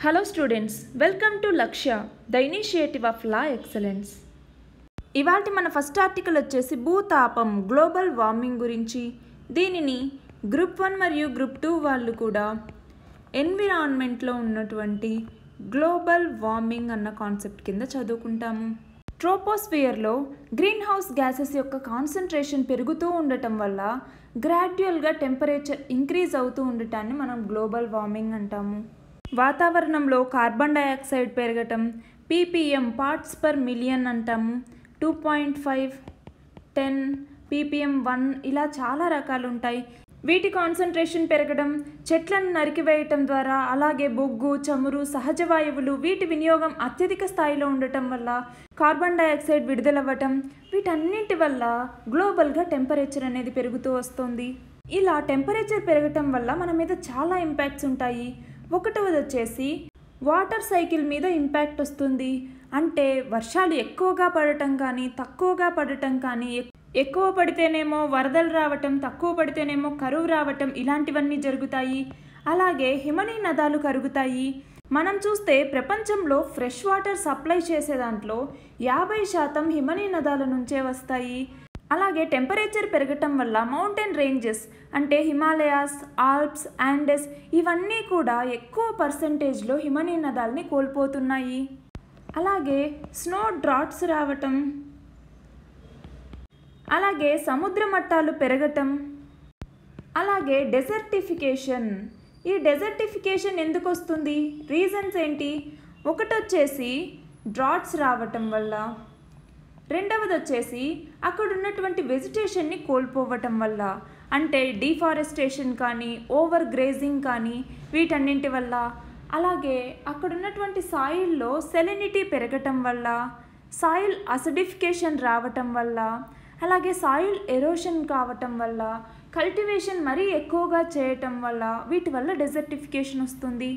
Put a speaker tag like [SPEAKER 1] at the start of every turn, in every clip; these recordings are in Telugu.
[SPEAKER 1] Hello students, welcome to Lakshya, the initiative of Law Excellence. ఇవాల్టి మన ఫస్ట్ ఆర్టికల్ వచ్చేసి భూతాపం గ్లోబల్ వార్మింగ్ గురించి. దీనిని గ్రూప్ 1 మరియు గ్రూప్ 2 వాళ్ళు కూడా ఎన్విరాన్మెంట్లో ఉన్నటువంటి గ్లోబల్ వార్మింగ్ అన్న కాన్సెప్ట్ కింద చదువుకుంటాము. ట్రోపోస్ఫియర్లో గ్రీన్ హౌస్ గ్యాసెస్ యొక్క కాన్సన్ట్రేషన్ పెరుగుతూ ఉండటం వల్ల గ్రాడ్యువల్గా టెంపరేచర్ ఇంక్రీజ్ అవుతూ ఉండటాన్ని మనం గ్లోబల్ వార్మింగ్ అంటాము. వాతావరణంలో కార్బన్ డయాక్సైడ్ పెరగటం పీపీఎం పార్ట్స్ పర్ మిలియన్ అంటాము. 2.5, 10, పీపీఎం 1 ఇలా చాలా రకాలు ఉంటాయి. వీటి కాన్సన్ట్రేషన్ పెరగడం, చెట్లను నరికివేయటం ద్వారా, అలాగే బొగ్గు, చమురు, సహజ వాయువులు వీటి వినియోగం అత్యధిక స్థాయిలో ఉండటం వల్ల కార్బన్ డయాక్సైడ్ విడుదలవ్వటం, వీటన్నింటి వల్ల గ్లోబల్గా టెంపరేచర్ అనేది పెరుగుతూ వస్తుంది. ఇలా టెంపరేచర్ పెరగటం వల్ల మన మీద చాలా ఇంపాక్ట్స్ ఉంటాయి. ఒకటవది వచ్చేసి వాటర్ సైకిల్ మీద ఇంపాక్ట్ వస్తుంది. అంటే వర్షాలు ఎక్కువగా పడటం కానీ తక్కువగా పడటం కానీ, ఎక్కువ పడితేనేమో వరదలు రావటం, తక్కువ పడితేనేమో కరువు రావటం ఇలాంటివన్నీ జరుగుతాయి. అలాగే హిమనీ నదాలు కరుగుతాయి. మనం చూస్తే ప్రపంచంలో ఫ్రెష్ వాటర్ సప్లై చేసే దాంట్లో 50% హిమనీ నదాల నుంచే వస్తాయి. అలాగే టెంపరేచర్ పెరగటం వల్ల మౌంటైన్ రేంజెస్ అంటే హిమాలయాస్, ఆల్ప్స్, యాండెస్ ఇవన్నీ కూడా ఎక్కువ పర్సెంటేజ్లో హిమనీ నదాలని కోల్పోతున్నాయి. అలాగే స్నో డ్రాట్స్ రావటం, అలాగే సముద్ర మట్టాలు పెరగటం, అలాగే డెజర్టిఫికేషన్. ఈ డెజర్టిఫికేషన్ ఎందుకు వస్తుంది? రీజన్స్ ఏంటి? ఒకటొచ్చేసి డ్రాట్స్ రావటం వల్ల, రెండవది వచ్చేసి అక్కడ ఉన్నటువంటి వెజిటేషన్ని కోల్పోవటం వల్ల, అంటే డిఫారెస్టేషన్ కానీ ఓవర్ గ్రేజింగ్ కానీ వీటన్నింటి వల్ల, అలాగే అక్కడ ఉన్నటువంటి సాయిల్లో సెలినిటీ పెరగటం వల్ల, సాయిల్ అసిడిఫికేషన్ రావటం వల్ల, అలాగే సాయిల్ ఎరోషన్ కావటం వల్ల, కల్టివేషన్ మరీ ఎక్కువగా చేయటం వల్ల వీటి వల్ల డెజర్టిఫికేషన్ వస్తుంది.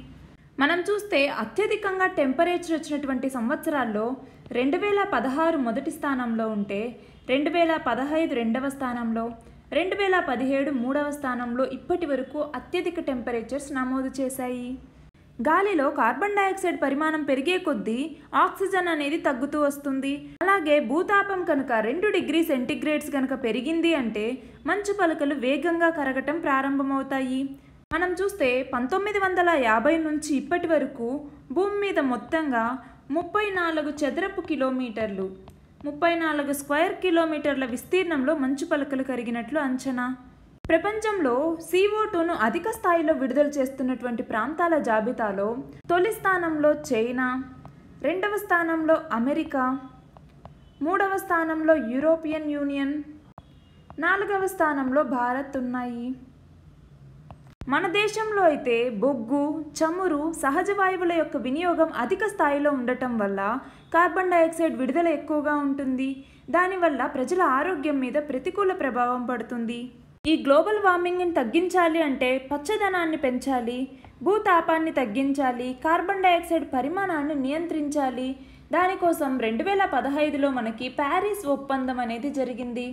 [SPEAKER 1] మనం చూస్తే అత్యధికంగా టెంపరేచర్ వచ్చినటువంటి సంవత్సరాల్లో 2016 మొదటి స్థానంలో ఉంటే 2015 రెండవ స్థానంలో, 2017 మూడవ స్థానంలో ఇప్పటి వరకు అత్యధిక టెంపరేచర్స్ నమోదు చేశాయి. గాలిలో కార్బన్ డయాక్సైడ్ పరిమాణం పెరిగే కొద్దీ ఆక్సిజన్ అనేది తగ్గుతూ వస్తుంది. అలాగే భూతాపం కనుక 2 డిగ్రీ సెంటీగ్రేడ్స్ కనుక పెరిగింది అంటే మంచు పలకలు వేగంగా కరగటం ప్రారంభమవుతాయి. మనం చూస్తే 1950 నుంచి ఇప్పటి వరకు భూమి మీద మొత్తంగా 34 చదరపు కిలోమీటర్లు, 34 స్క్వేర్ కిలోమీటర్ల విస్తీర్ణంలో మంచు పలకలు కరిగినట్లు అంచనా. ప్రపంచంలో CO2ను అధిక స్థాయిలో విడుదల చేస్తున్నటువంటి ప్రాంతాల జాబితాలో తొలి స్థానంలో చైనా, రెండవ స్థానంలో అమెరికా, మూడవ స్థానంలో యూరోపియన్ యూనియన్, 4వ స్థానంలో భారత్ ఉన్నాయి. మన దేశంలో అయితే బొగ్గు, చమురు, సహజ వాయువుల యొక్క వినియోగం అధిక స్థాయిలో ఉండటం వల్ల కార్బన్ డయాక్సైడ్ విడుదల ఎక్కువగా ఉంటుంది. దానివల్ల ప్రజల ఆరోగ్యం మీద ప్రతికూల ప్రభావం పడుతుంది. ఈ గ్లోబల్ వార్మింగ్ని తగ్గించాలి అంటే పచ్చదనాన్ని పెంచాలి, భూతాపాన్ని తగ్గించాలి, కార్బన్ డయాక్సైడ్ పరిమాణాన్ని నియంత్రించాలి. దానికోసం 2015లో మనకి ప్యారిస్ ఒప్పందం అనేది జరిగింది.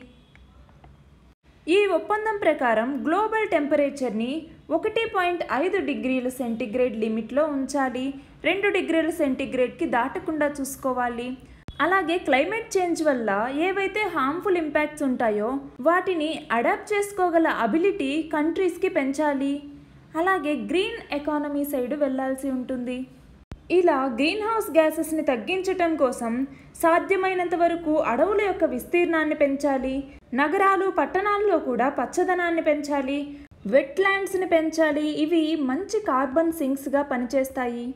[SPEAKER 1] ఈ ఒప్పందం ప్రకారం గ్లోబల్ టెంపరేచర్ని 1.5 డిగ్రీల సెంటీగ్రేడ్ లిమిట్లో ఉంచాలి. 2 డిగ్రీల సెంటీగ్రేడ్కి దాటకుండా చూసుకోవాలి. అలాగే క్లైమేట్ చేంజ్ వల్ల ఏవైతే హార్మ్ఫుల్ ఇంపాక్ట్స్ ఉంటాయో వాటిని అడాప్ట్ చేసుకోగల అబిలిటీ కంట్రీస్కి పెంచాలి. అలాగే గ్రీన్ ఎకానమీ సైడ్ వెళ్ళాల్సి ఉంటుంది. ఇలా గ్రీన్ హౌస్ గ్యాసెస్ని తగ్గించటం కోసం సాధ్యమైనంత వరకు అడవుల యొక్క విస్తీర్ణాన్ని పెంచాలి. నగరాలు, పట్టణాల్లో కూడా పచ్చదనాన్ని పెంచాలి. వెట్లాండ్స్ని పెంచాలి. ఇవి మంచి కార్బన్ సింక్స్గా పనిచేస్తాయి.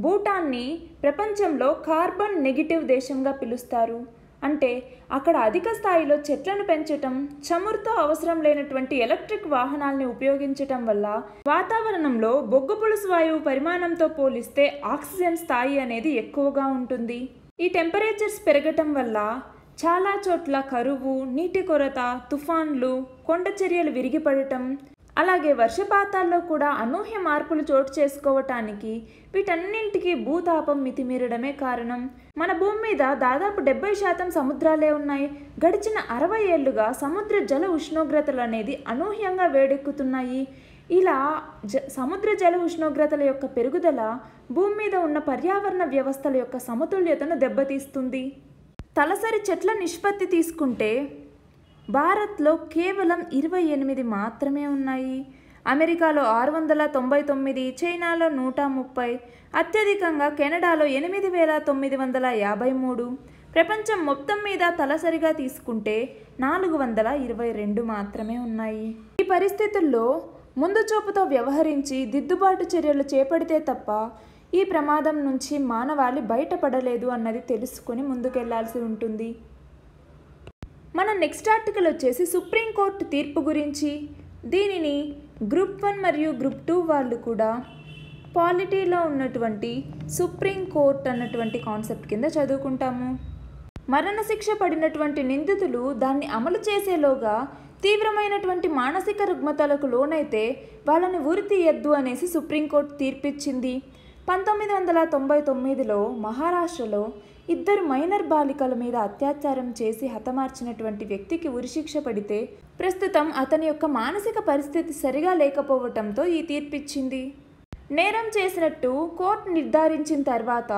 [SPEAKER 1] భూటాన్ని ప్రపంచంలో కార్బన్ నెగిటివ్ దేశంగా పిలుస్తారు. అంటే అక్కడ అధిక స్థాయిలో చెట్లను పెంచటం, చమురుతో అవసరం లేనటువంటి ఎలక్ట్రిక్ వాహనాల్ని ఉపయోగించటం వల్ల వాతావరణంలో బొగ్గు పులుసు వాయువు పరిమాణంతో పోలిస్తే ఆక్సిజన్ స్థాయి అనేది ఎక్కువగా ఉంటుంది. ఈ టెంపరేచర్స్ పెరగటం వల్ల చాలా చోట్ల కరువు, నీటి కొరత, తుఫాన్లు, కొండ చర్యలు విరిగిపడటం, అలాగే వర్షపాతాల్లో కూడా అనూహ్య మార్పులు చోటు చేసుకోవటానికి వీటన్నింటికి భూతాపం మితిమీరడమే కారణం. మన భూమి మీద దాదాపు 70% సముద్రాలే ఉన్నాయి. గడిచిన 60 ఏళ్లుగా సముద్ర జల ఉష్ణోగ్రతలు అనేది అనూహ్యంగా వేడెక్కుతున్నాయి. ఇలా సముద్ర జల ఉష్ణోగ్రతల యొక్క పెరుగుదల భూమి మీద ఉన్న పర్యావరణ వ్యవస్థల యొక్క సమతుల్యతను దెబ్బతీస్తుంది. తలసరి చెట్ల నిష్పత్తి తీసుకుంటే భారత్లో కేవలం 28 మాత్రమే ఉన్నాయి. అమెరికాలో 699, చైనాలో 130, అత్యధికంగా కెనడాలో 8953. ప్రపంచం మొత్తం మీద తలసరిగా తీసుకుంటే 422 మాత్రమే ఉన్నాయి. ఈ పరిస్థితుల్లో ముందు చూపుతో వ్యవహరించి దిద్దుబాటు చర్యలు చేపడితే తప్ప ఈ ప్రమాదం నుంచి మానవాళి బయటపడలేదు అన్నది తెలుసుకొని ముందుకెళ్లాల్సి ఉంటుంది. మన నెక్స్ట్ ఆర్టికల్ వచ్చేసి సుప్రీంకోర్టు తీర్పు గురించి. దీనిని గ్రూప్ 1 మరియు గ్రూప్ 2 వాళ్ళు కూడా పాలిటీలో ఉన్నటువంటి సుప్రీంకోర్టు అన్నటువంటి కాన్సెప్ట్ కింద చదువుకుంటాము. మరణశిక్ష పడినటువంటి నిందితులు దాన్ని అమలు చేసేలోగా తీవ్రమైనటువంటి మానసిక రుగ్మతలకు లోనైతే వాళ్ళని ఉరి తీయద్దు అనేసి సుప్రీంకోర్టు తీర్పిచ్చింది. 1999లో మహారాష్ట్రలో 2 మైనర్ బాలికల మీద అత్యాచారం చేసి హతమార్చినటువంటి వ్యక్తికి ఉరిశిక్ష పడితే ప్రస్తుతం అతని యొక్క మానసిక పరిస్థితి సరిగా లేకపోవటంతో ఈ తీర్పిచ్చింది. నేరం చేసినట్టు కోర్టు నిర్ధారించిన తర్వాత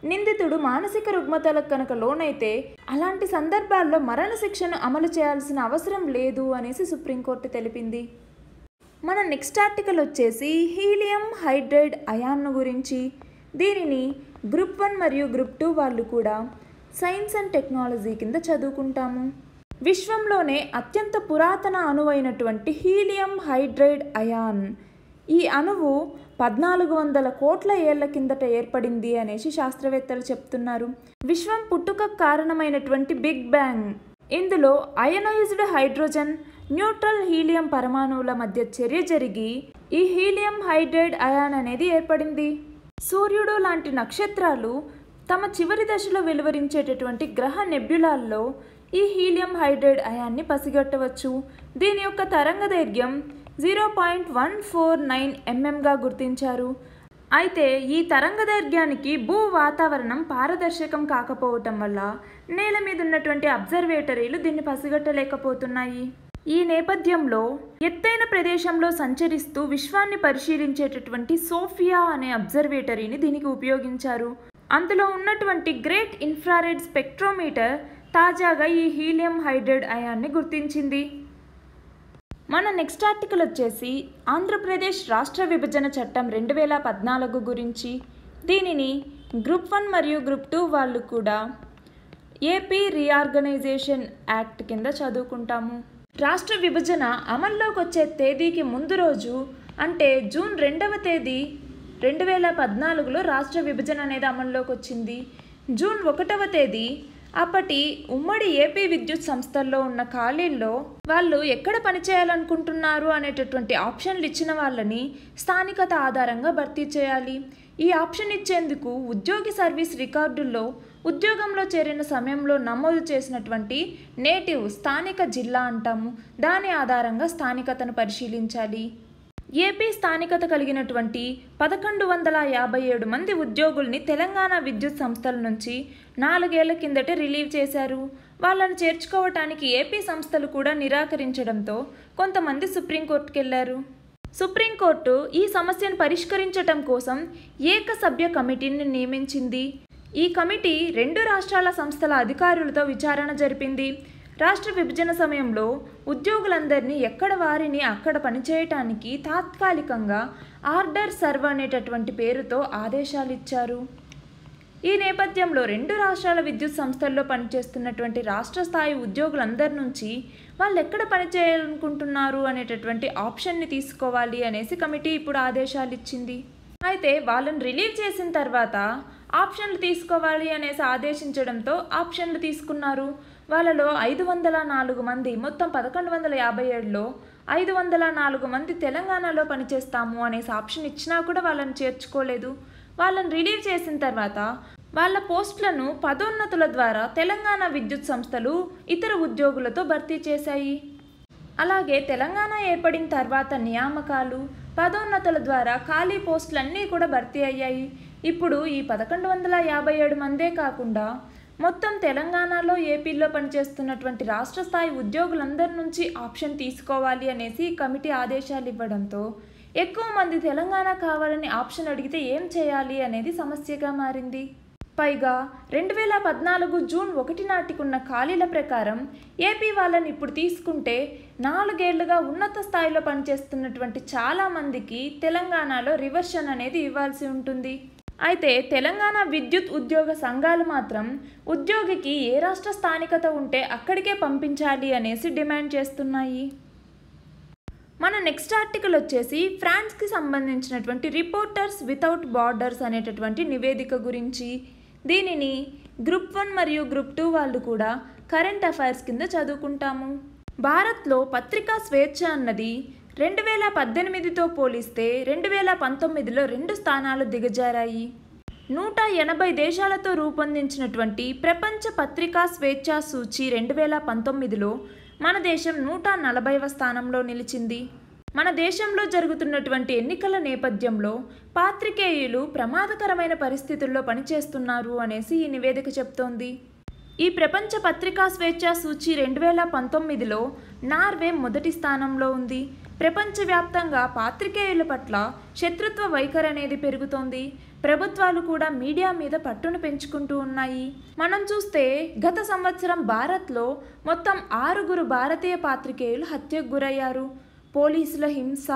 [SPEAKER 1] నిందితుడు మానసిక రుగ్మతలకు కనుక లోనైతే అలాంటి సందర్భాల్లో మరణశిక్షను అమలు చేయాల్సిన అవసరం లేదు అనేసి సుప్రీంకోర్టు తెలిపింది. మన నెక్స్ట్ ఆర్టికల్ వచ్చేసి హీలియం హైడ్రైడ్ అయాన్ గురించి. దీనిని గ్రూప్ 1 మరియు గ్రూప్ 2 వాళ్ళు కూడా సైన్స్ అండ్ టెక్నాలజీ కింద చదువుకుంటాము. విశ్వంలోనే అత్యంత పురాతన అణువైనటువంటి హీలియం హైడ్రైడ్ అయాన్, ఈ అణువు 1400 కోట్ల ఏళ్ల కిందట ఏర్పడింది అనేసి శాస్త్రవేత్తలు చెప్తున్నారు. విశ్వం పుట్టుకకు కారణమైనటువంటి బిగ్ బ్యాంగ్, ఇందులో అయనైజ్డ్ హైడ్రోజన్, న్యూట్రల్ హీలియం పరమాణువుల మధ్య చర్య జరిగి ఈ హీలియం హైడ్రైడ్ అయాన్ అనేది ఏర్పడింది. సూర్యుడు లాంటి నక్షత్రాలు తమ చివరి దశలో వెలువరించేటటువంటి గ్రహ నెబ్యులాల్లో ఈ హీలియం హైడ్రైడ్ అయాన్ని పసిగట్టవచ్చు. దీని యొక్క తరంగదైర్ఘ్యం 0.149 mmగా గుర్తించారు. అయితే ఈ తరంగదైర్ఘ్యానికి భూ వాతావరణం పారదర్శకం కాకపోవటం వల్ల నేల మీద ఉన్నటువంటి అబ్జర్వేటరీలు దీన్ని పసిగట్టలేకపోతున్నాయి. ఈ నేపథ్యంలో ఎత్తైన ప్రదేశంలో సంచరిస్తూ విశ్వాన్ని పరిశీలించేటటువంటి సోఫియా అనే అబ్జర్వేటరీని దీనికి ఉపయోగించారు. అందులో ఉన్నటువంటి గ్రేట్ ఇన్ఫ్రారెడ్ స్పెక్ట్రోమీటర్ తాజాగా ఈ హీలియం హైడ్రైడ్ అయాన్ని గుర్తించింది. మన నెక్స్ట్ ఆర్టికల్ వచ్చేసి ఆంధ్రప్రదేశ్ రాష్ట్ర విభజన చట్టం 2014 గురించి. దీనిని గ్రూప్ 1 మరియు గ్రూప్ 2 వాళ్ళు కూడా ఏపీ రీఆర్గనైజేషన్ యాక్ట్ కింద చదువుకుంటాము. రాష్ట్ర విభజన అమల్లోకి వచ్చే తేదీకి ముందు రోజు అంటే జూన్ 2వ తేదీ 2014లో రాష్ట్ర విభజన అనేది అమల్లోకి వచ్చింది. జూన్ 1వ తేదీ అప్పటి ఉమ్మడి ఏపీ విద్యుత్ సంస్థల్లో ఉన్న ఖాళీల్లో వాళ్ళు ఎక్కడ పనిచేయాలనుకుంటున్నారు అనేటటువంటి ఆప్షన్లు ఇచ్చిన వాళ్ళని స్థానికత ఆధారంగా భర్తీ చేయాలి. ఈ ఆప్షన్ ఇచ్చేందుకు ఉద్యోగి సర్వీస్ రికార్డుల్లో ఉద్యోగంలో చేరిన సమయంలో నమోదు చేసినటువంటి నేటివ్ స్థానిక జిల్లా అంటాము, దాని ఆధారంగా స్థానికతను పరిశీలించాలి. ఏపీ స్థానికత కలిగినటువంటి 1157 మంది ఉద్యోగుల్ని తెలంగాణ విద్యుత్ సంస్థల నుంచి 4 ఏళ్ల కిందటే రిలీవ్ చేశారు. వాళ్ళని చేర్చుకోవటానికి ఏపీ సంస్థలు కూడా నిరాకరించడంతో కొంతమంది సుప్రీంకోర్టుకు వెళ్లారు. సుప్రీంకోర్టు ఈ సమస్యను పరిష్కరించటం కోసం ఏకసభ్య కమిటీని నియమించింది. ఈ కమిటీ 2 రాష్ట్రాల సంస్థల అధికారులతో విచారణ జరిపింది. రాష్ట్ర విభజన సమయంలో ఉద్యోగులందరినీ ఎక్కడ వారిని అక్కడ పనిచేయటానికి తాత్కాలికంగా ఆర్డర్ సర్వ్ అనేటటువంటి పేరుతో ఆదేశాలు ఇచ్చారు. ఈ నేపథ్యంలో 2 రాష్ట్రాల విద్యుత్ సంస్థల్లో పనిచేస్తున్నటువంటి రాష్ట్ర స్థాయి ఉద్యోగులందరి నుంచి వాళ్ళు ఎక్కడ పనిచేయాలనుకుంటున్నారు అనేటటువంటి ఆప్షన్ని తీసుకోవాలి అనేసి కమిటీ ఇప్పుడు ఆదేశాలు ఇచ్చింది. అయితే వాళ్ళని రిలీవ్ చేసిన తర్వాత ఆప్షన్లు తీసుకోవాలి అనేసి ఆదేశించడంతో ఆప్షన్లు తీసుకున్నారు. వాళ్ళలో 504 మంది, మొత్తం 1157లో 504 మంది తెలంగాణలో పనిచేస్తాము అనేసి ఆప్షన్ ఇచ్చినా కూడా వాళ్ళని చేర్చుకోలేదు. వాళ్ళని రిలీవ్ చేసిన తర్వాత వాళ్ళ పోస్టులను పదోన్నతుల ద్వారా తెలంగాణ విద్యుత్ సంస్థలు ఇతర ఉద్యోగులతో భర్తీ చేశాయి. అలాగే తెలంగాణ ఏర్పడిన తర్వాత నియామకాలు, పదోన్నతుల ద్వారా ఖాళీ పోస్టులన్నీ కూడా భర్తీ అయ్యాయి. ఇప్పుడు ఈ 1157 మందే కాకుండా మొత్తం తెలంగాణలో ఏపీలో పనిచేస్తున్నటువంటి రాష్ట్ర స్థాయి ఉద్యోగులందరి నుంచి ఆప్షన్ తీసుకోవాలి అనేసి కమిటీ ఆదేశాలు ఇవ్వడంతో ఎక్కువ మంది తెలంగాణ కావాలని ఆప్షన్ అడిగితే ఏం చేయాలి అనేది సమస్యగా మారింది. పైగా 2014 జూన్ 1 నాటికున్న ఖాళీల ప్రకారం ఏపీ వాళ్ళని ఇప్పుడు తీసుకుంటే 4 ఏళ్లుగా ఉన్నత స్థాయిలో పనిచేస్తున్నటువంటి చాలామందికి తెలంగాణలో రివర్షన్ అనేది ఇవ్వాల్సి ఉంటుంది. అయితే తెలంగాణ విద్యుత్ ఉద్యోగ సంఘాలు మాత్రం ఉద్యోగికి ఏ రాష్ట్ర స్థానికత ఉంటే అక్కడికే పంపించాలి అనేసి డిమాండ్ చేస్తున్నాయి. మన నెక్స్ట్ ఆర్టికల్ వచ్చేసి ఫ్రాన్స్కి సంబంధించినటువంటి రిపోర్టర్స్ వితౌట్ బార్డర్స్ అనేటటువంటి నివేదిక గురించి. దీనిని గ్రూప్ 1 మరియు గ్రూప్ 2 వాళ్ళు కూడా కరెంట్ అఫైర్స్ కింద చదువుకుంటాము. భారత్లో పత్రికా స్వేచ్ఛ అన్నది 2018తో పోలిస్తే 2019లో 2 స్థానాలు దిగజారాయి. 180 దేశాలతో రూపొందించినటువంటి ప్రపంచ పత్రికా స్వేచ్ఛా సూచి 2019లో మన దేశం 140వ స్థానంలో నిలిచింది. మన దేశంలో జరుగుతున్నటువంటి ఎన్నికల నేపథ్యంలో పాత్రికేయులు ప్రమాదకరమైన పరిస్థితుల్లో పనిచేస్తున్నారు అనేసి ఈ నివేదిక చెప్తోంది. ఈ ప్రపంచ పత్రికా స్వేచ్ఛా సూచి 2019లో నార్వే మొదటి స్థానంలో ఉంది. ప్రపంచవ్యాప్తంగా పాత్రికేయుల పట్ల శత్రుత్వ వైఖరి అనేది పెరుగుతోంది. ప్రభుత్వాలు కూడా మీడియా మీద పట్టును పెంచుకుంటూ ఉన్నాయి. మనం చూస్తే గత సంవత్సరం భారత్లో మొత్తం 6 భారతీయ పాత్రికేయులు హత్యకు గురయ్యారు. పోలీసుల హింస,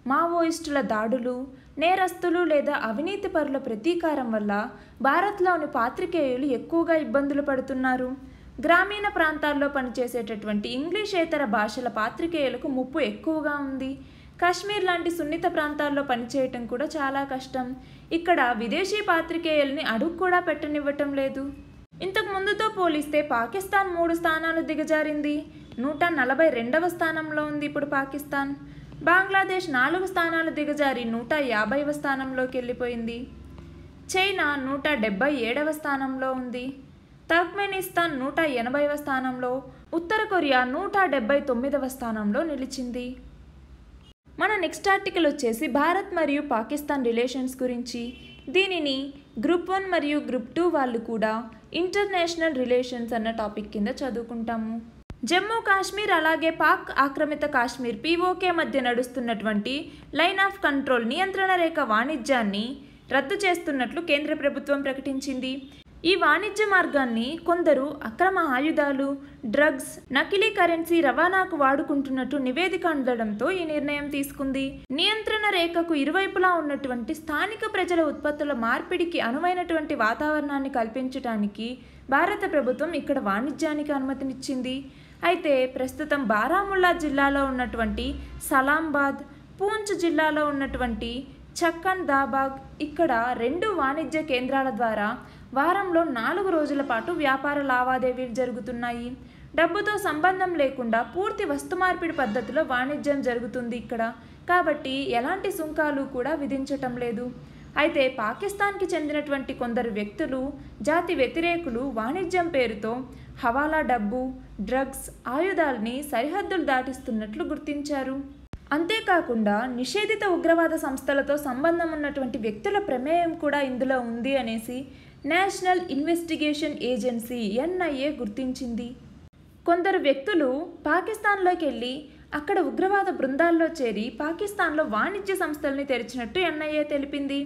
[SPEAKER 1] మావోయిస్టుల దాడులు, నేరస్తులు లేదా అవినీతి పరుల ప్రతీకారం వల్ల భారత్లోని పాత్రికేయులు ఎక్కువగా ఇబ్బందులు పడుతున్నారు. గ్రామీణ ప్రాంతాల్లో పనిచేసేటటువంటి ఇంగ్లీషేతర భాషల పాత్రికేయులకు ముప్పు ఎక్కువగా ఉంది. కాశ్మీర్ లాంటి సున్నిత ప్రాంతాల్లో పనిచేయటం కూడా చాలా కష్టం. ఇక్కడ విదేశీ పాత్రికేయుల్ని అడుగు కూడా పెట్టనివ్వటం లేదు. ఇంతకు ముందుతో పోలిస్తే పాకిస్తాన్ 3 స్థానాలు దిగజారింది. 142వ స్థానంలో ఉంది ఇప్పుడు పాకిస్తాన్. బంగ్లాదేశ్ 4 స్థానాలు దిగజారి 150వ స్థానంలోకి వెళ్ళిపోయింది. చైనా 177వ స్థానంలో ఉంది. టర్క్మెనిస్తాన్ 180వ స్థానంలో, ఉత్తర కొరియా 179వ స్థానంలో నిలిచింది. మన నెక్స్ట్ ఆర్టికల్ వచ్చేసి భారత్ మరియు పాకిస్తాన్ రిలేషన్స్ గురించి. దీనిని గ్రూప్ 1 మరియు గ్రూప్ 2 వాళ్ళు కూడా ఇంటర్నేషనల్ రిలేషన్స్ అన్న టాపిక్ కింద చదువుకుంటాము. జమ్మూ కాశ్మీర్ అలాగే పాక్ ఆక్రమిత కాశ్మీర్ POK మధ్య నడుస్తున్నటువంటి లైన్ ఆఫ్ కంట్రోల్ నియంత్రణ రేఖ వాణిజ్యాన్ని రద్దు చేస్తున్నట్లు కేంద్ర ప్రభుత్వం ప్రకటించింది. ఈ వాణిజ్య మార్గాన్ని కొందరు అక్రమ ఆయుధాలు, డ్రగ్స్, నకిలీ కరెన్సీ రవాణాకు వాడుకుంటున్నట్టు నివేదిక అందడంతో ఈ నిర్ణయం తీసుకుంది. నియంత్రణ రేఖకు ఇరువైపులా ఉన్నటువంటి స్థానిక ప్రజల ఉత్పత్తుల మార్పిడికి అనువైనటువంటి వాతావరణాన్ని కల్పించడానికి భారత ప్రభుత్వం ఇక్కడ వాణిజ్యానికి అనుమతినిచ్చింది. అయితే ప్రస్తుతం బారాముల్లా జిల్లాలో ఉన్నటువంటి సలాంబాద్, పూంచ్ జిల్లాలో ఉన్నటువంటి చక్కన్ దాబాగ్ ఇక్కడ 2 వాణిజ్య కేంద్రాల ద్వారా వారంలో 4 రోజుల పాటు వ్యాపార లావాదేవీలు జరుగుతున్నాయి. డబ్బుతో సంబంధం లేకుండా పూర్తి వస్తు మార్పిడి పద్ధతిలో వాణిజ్యం జరుగుతుంది ఇక్కడ. కాబట్టి ఎలాంటి సుంకాలు కూడా విధించటం లేదు. అయితే పాకిస్తాన్కి చెందినటువంటి కొందరు వ్యక్తులు, జాతి వ్యతిరేకులు వాణిజ్యం పేరుతో హవాలా డబ్బు, డ్రగ్స్, ఆయుధాలని సరిహద్దులు దాటిస్తున్నట్లు గుర్తించారు. అంతేకాకుండా నిషేధిత ఉగ్రవాద సంస్థలతో సంబంధం ఉన్నటువంటి వ్యక్తుల ప్రమేయం కూడా ఇందులో ఉంది అనేసి నేషనల్ ఇన్వెస్టిగేషన్ ఏజెన్సీ NIA గుర్తించింది. కొందరు వ్యక్తులు పాకిస్తాన్లోకి వెళ్ళి అక్కడ ఉగ్రవాద బృందాల్లో చేరి పాకిస్తాన్లో వాణిజ్య సంస్థల్ని తెరిచినట్టు NIA తెలిపింది.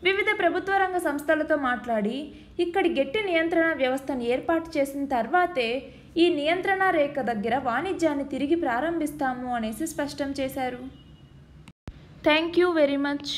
[SPEAKER 1] వివిధ ప్రభుత్వ రంగ సంస్థలతో మాట్లాడి ఇక్కడి గట్టి నియంత్రణ వ్యవస్థను ఏర్పాటు చేసిన తర్వాతే ఈ నియంత్రణ రేఖ దగ్గర వాణిజ్యాన్ని తిరిగి ప్రారంభిస్తాము అనేసి స్పష్టం చేశారు. Thank you very much.